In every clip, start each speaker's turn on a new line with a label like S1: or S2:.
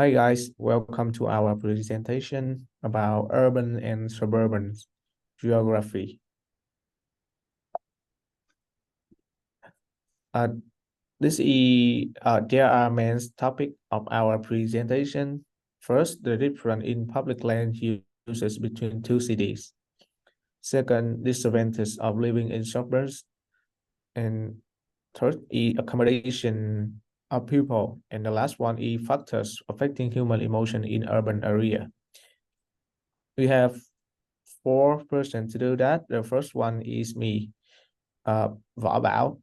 S1: Hi guys, welcome to our presentation about urban and suburban geography. Uh, there are main topic of our presentation. First, the difference in public land uses between two cities. Second, disadvantages of living in suburbs. And third, accommodation of people. And the last one is factors affecting human emotion in urban area. We have four persons to do that. The first one is me, Võ Bảo,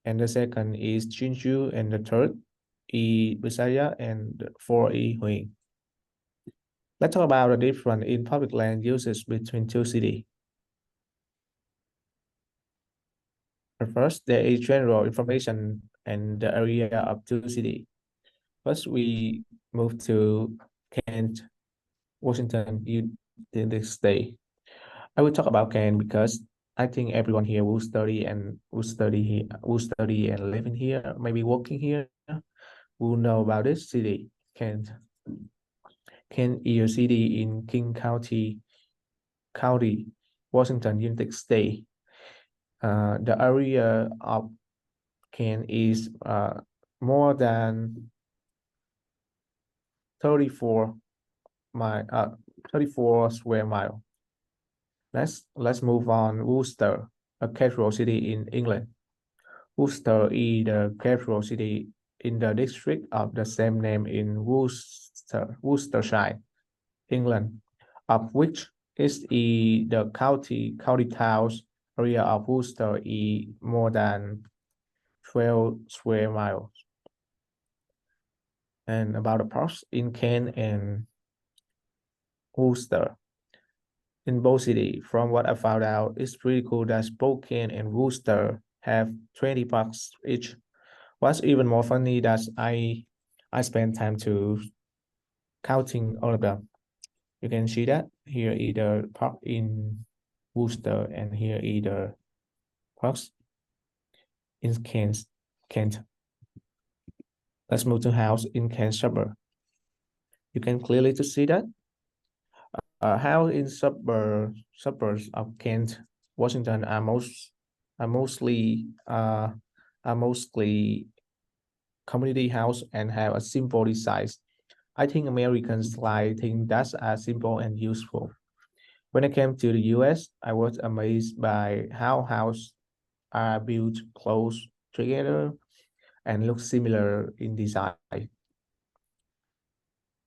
S1: and the second is Chinchu, and the third is Bisaya, and the fourth is Huỳnh. Let's talk about the difference in public land uses between two cities. First, there is general information and the area of two cities. First, we move to Kent, Washington, United States. I will talk about Kent because I think everyone here will study and living here, maybe working here, will know about this city, Kent. Kent is a city in King County, Washington, United States. The area of Kent is more than 34 square mile. Let's move on. Worcester, a capital city in England. Worcester is the capital city in the district of the same name in Worcestershire, England, of which is the county towns area of Worcester is more than 12 square miles. And about the parks in Kent and Worcester. In both cities, from what I found out, it's pretty cool that both Kent and Worcester have 20 parks each. What's even more funny that I spent time to counting all of them. You can see that here is the park in Worcester and here is the parks in Kent. Let's move to house in Kent suburb. You can clearly to see that house in suburbs of Kent, Washington are mostly community house and have a simple design. I think Americans like things that are simple and useful. When I came to the US, I was amazed by how houses are built close together and look similar in design.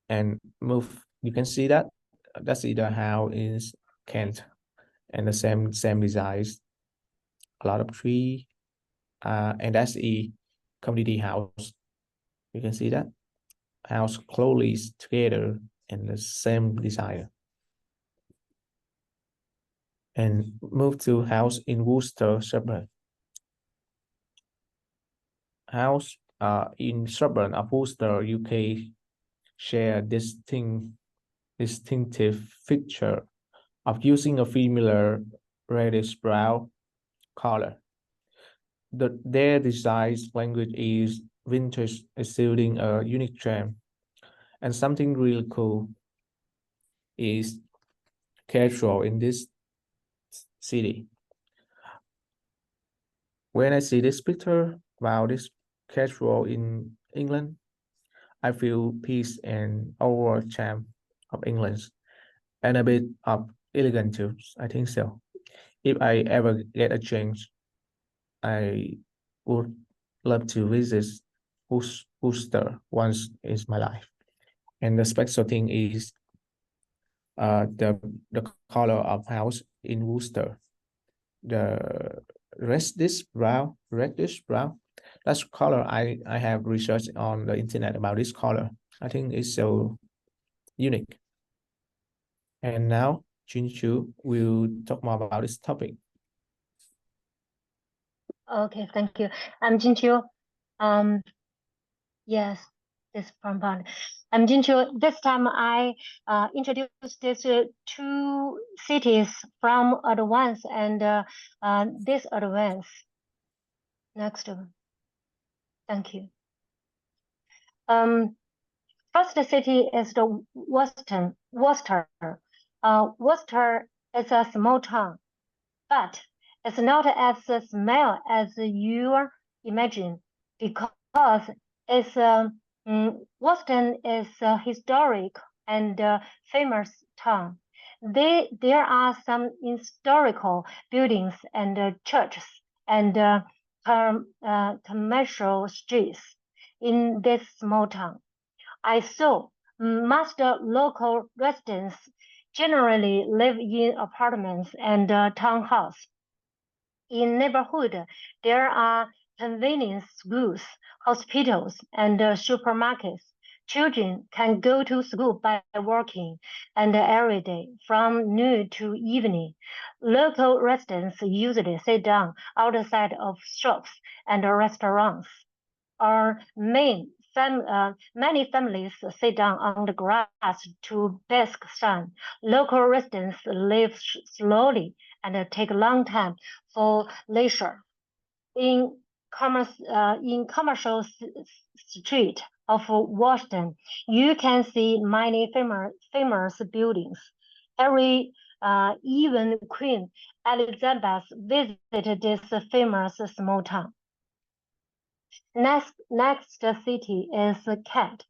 S1: And you can see that that's either how is Kent and the same designs, a lot of tree, and that's a community house. You can see that house closely together and the same design. And move to house in Worcester suburb. House in suburb of Worcester, UK, share distinctive feature of using a familiar reddish brown color. Their design language is vintage, exuding a unique charm. And something really cool is casual in this city. When I see this picture about this casual in England, I feel peace and overall charm of England and a bit of elegant too. I think so. If I ever get a chance, I would love to visit Worcester once in my life. And the special thing is the color of house in Worcester. The reddish brown. That's color I have researched on the internet about this color. I think it's so unique. And now Chu will talk more about this topic.
S2: Okay, thank you. I'm Jinqiu. Yes, this from Bond. I'm Jinqiu. This time I introduce these two cities from advance and this advance. Next. Thank you. First city is the Worcester. Worcester is a small town, but it's not as small as you imagine because it's Boston is a historic and famous town. There are some historical buildings and churches and commercial streets in this small town. I saw most local residents generally live in apartments and townhouses. In neighborhood, there are convenience schools, hospitals, and supermarkets. Children can go to school by walking, and every day from noon to evening. Local residents usually sit down outside of shops and restaurants. Or many families sit down on the grass to bask sun. Local residents live slowly and take a long time for leisure. In commercial street of Washington, you can see many famous buildings. Even Queen Elizabeth visited this famous small town. Next city is Kent.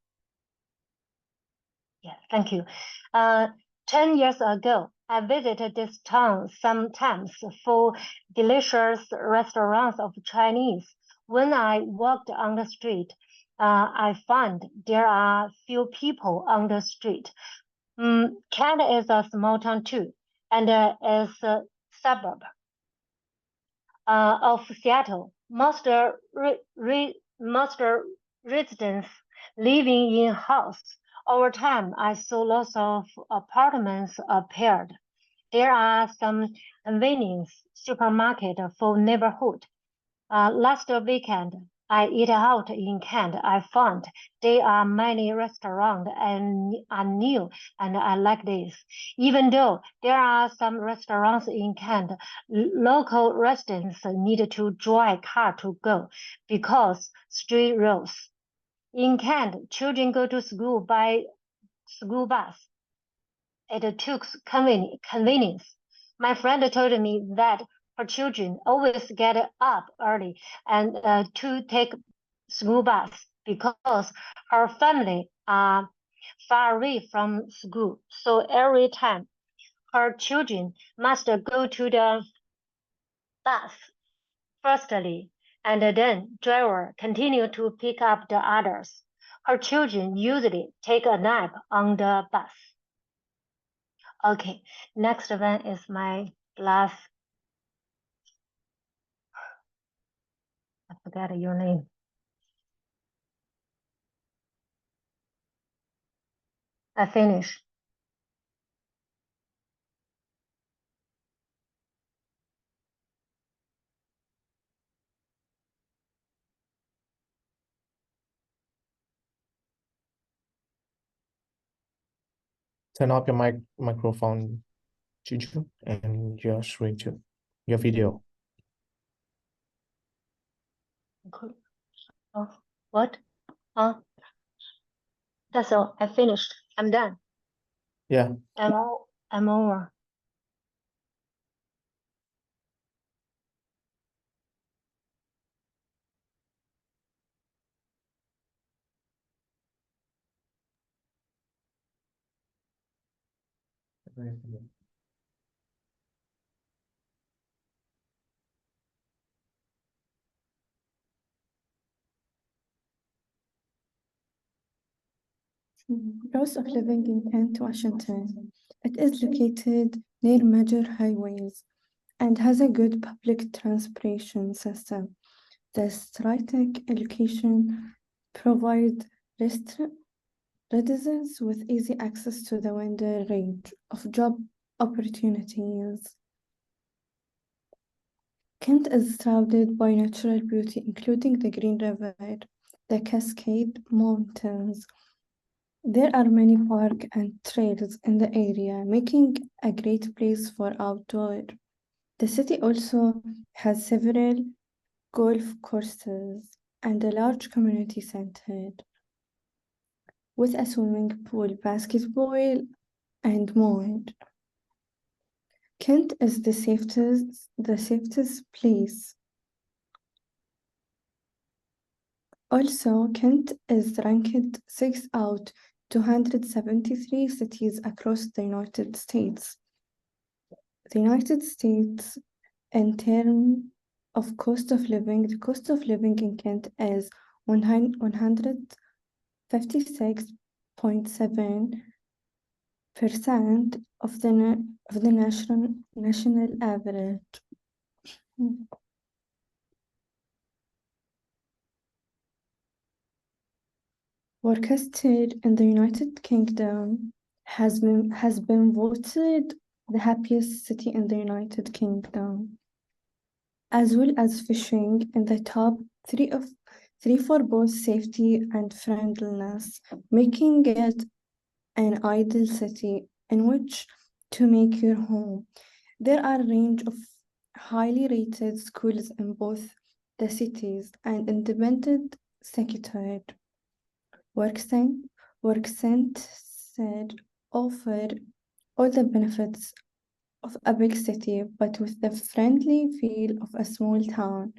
S2: Yeah, thank you. 10 years ago, I visited this town sometimes for delicious restaurants of Chinese. When I walked on the street, I found there are few people on the street. Kent is a small town too, and is a suburb of Seattle. Most residents living in house. Over time, I saw lots of apartments appeared. There are some convenience supermarket for neighborhood. Last weekend, I eat out in Kent. I found there are many restaurants and are new, and I like this. Even though there are some restaurants in Kent, local residents need to drive car to go because street roads. In Kent, children go to school by school bus. It took convenience. My friend told me that her children always get up early and to take school bus because her family are far away from school. So every time her children must go to the bus firstly, and then driver continue to pick up the others. Her children usually take a nap on the bus. Okay, next one is my last. I forgot your name. I finished.
S1: Turn off your microphone, Juju, and your screen too, your video.
S2: Good. Oh, what? That's all. I finished. I'm done.
S1: Yeah.
S2: I'm over.
S3: Cost of living in Kent, Washington. It is located near major highways and has a good public transportation system. The strategic location provides residents with easy access to the wide range of job opportunities. Kent is surrounded by natural beauty, including the Green River, the Cascade Mountains. There are many parks and trails in the area, making a great place for outdoor. The city also has several golf courses and a large community center. with a swimming pool, basketball, and more. Kent is the safest place. Also, Kent is ranked 6 out 273 cities across the United States. The United States, in terms of cost of living, the cost of living in Kent is 156.7% of the national average. Worcester in the United Kingdom has been voted the happiest city in the United Kingdom, as well as fishing in the top three for both safety and friendliness, making it an ideal city in which to make your home. There are a range of highly rated schools in both the cities and independent sector. Workcenter offer all the benefits of a big city, but with the friendly feel of a small town.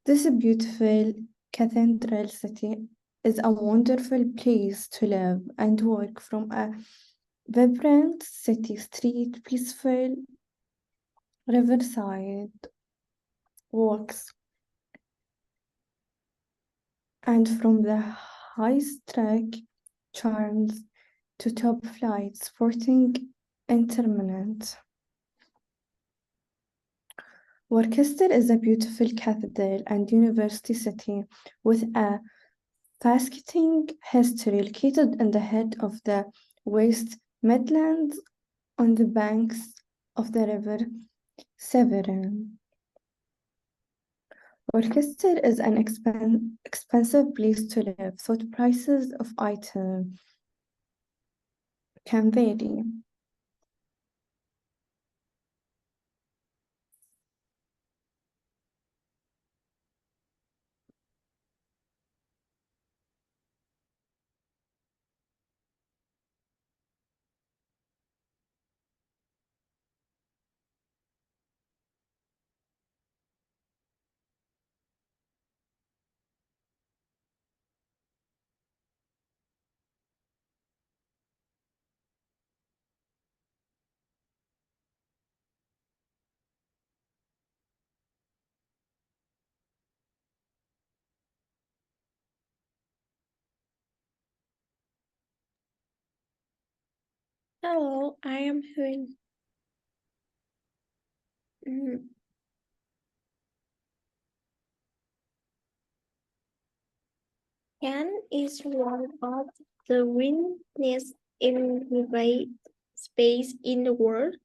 S3: This beautiful cathedral city is a wonderful place to live and work from a vibrant city street, peaceful riverside walks, and from the high street charms to top flight sporting entertainment. Worcester is a beautiful cathedral and university city with a fascinating history located in the heart of the West Midlands on the banks of the river Severn. Worcester is an expensive place to live, so the prices of items can vary.
S4: Hello, I am Huyền. Can is one of the greenest invade space in the world.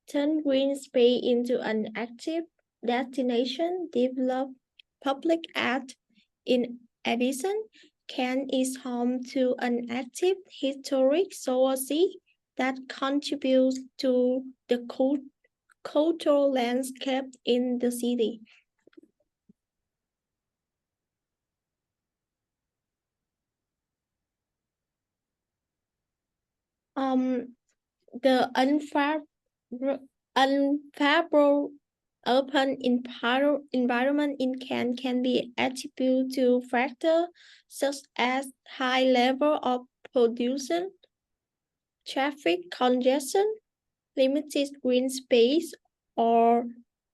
S4: Turn green space into an active destination, develop public art. In addition, Kent is home to an active historic society that contributes to the cultural landscape in the city. The unfavorable urban environment in Kent can be attributed to factors such as high level of pollution, traffic congestion, limited green space, or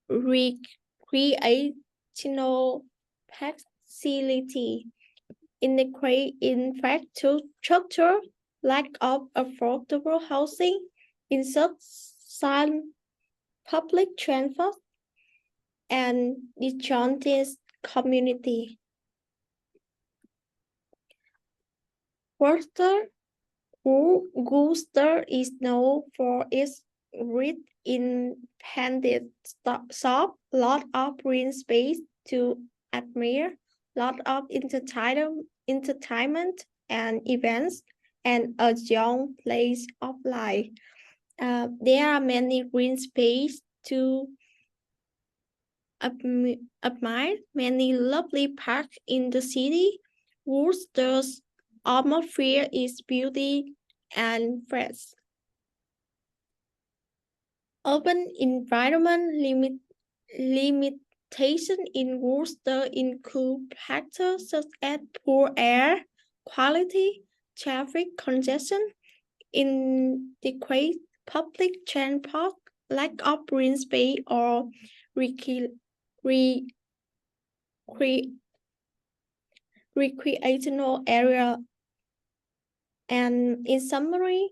S4: recreational facility. Inadequate infrastructure, lack of affordable housing, insufficient public transport, and disjointed community. Worcester is known for its rich independent shop, lot of green space to admire, lot of entertainment and events, and a young place of life. There are many green space to admire, many lovely parks in the city. Worcester's atmosphere is beauty and fresh. Urban environment limitation in Worcester include factors such as poor air quality, traffic congestion, inadequate public transport, lack of green space, or recreational area. And in summary,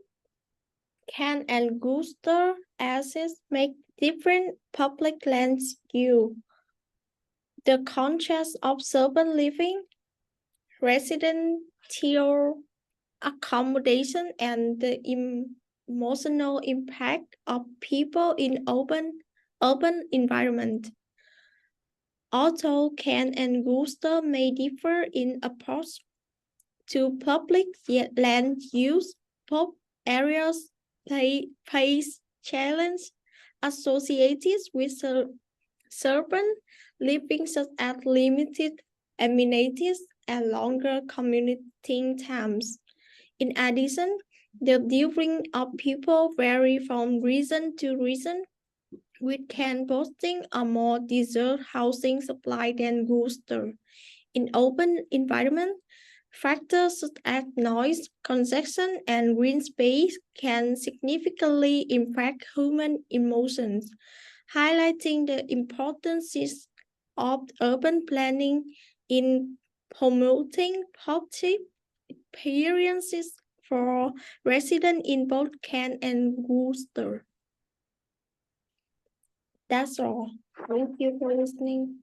S4: Can and Worcester assets make different public lands use. The contrast of urban living, residential accommodation, and the emotional impact of people in urban environment. Although Can and Worcester may differ in approach to public land use, both areas face challenges associated with urban living such as limited amenities and longer commuting times. In addition, the differing of people vary from region to region, with Can boasting a more desired housing supply than Worcester. In open environment, factors such as noise, congestion, and green space can significantly impact human emotions, highlighting the importance of urban planning in promoting positive experiences for residents in both Can and Worcester. That's all. Thank you for listening.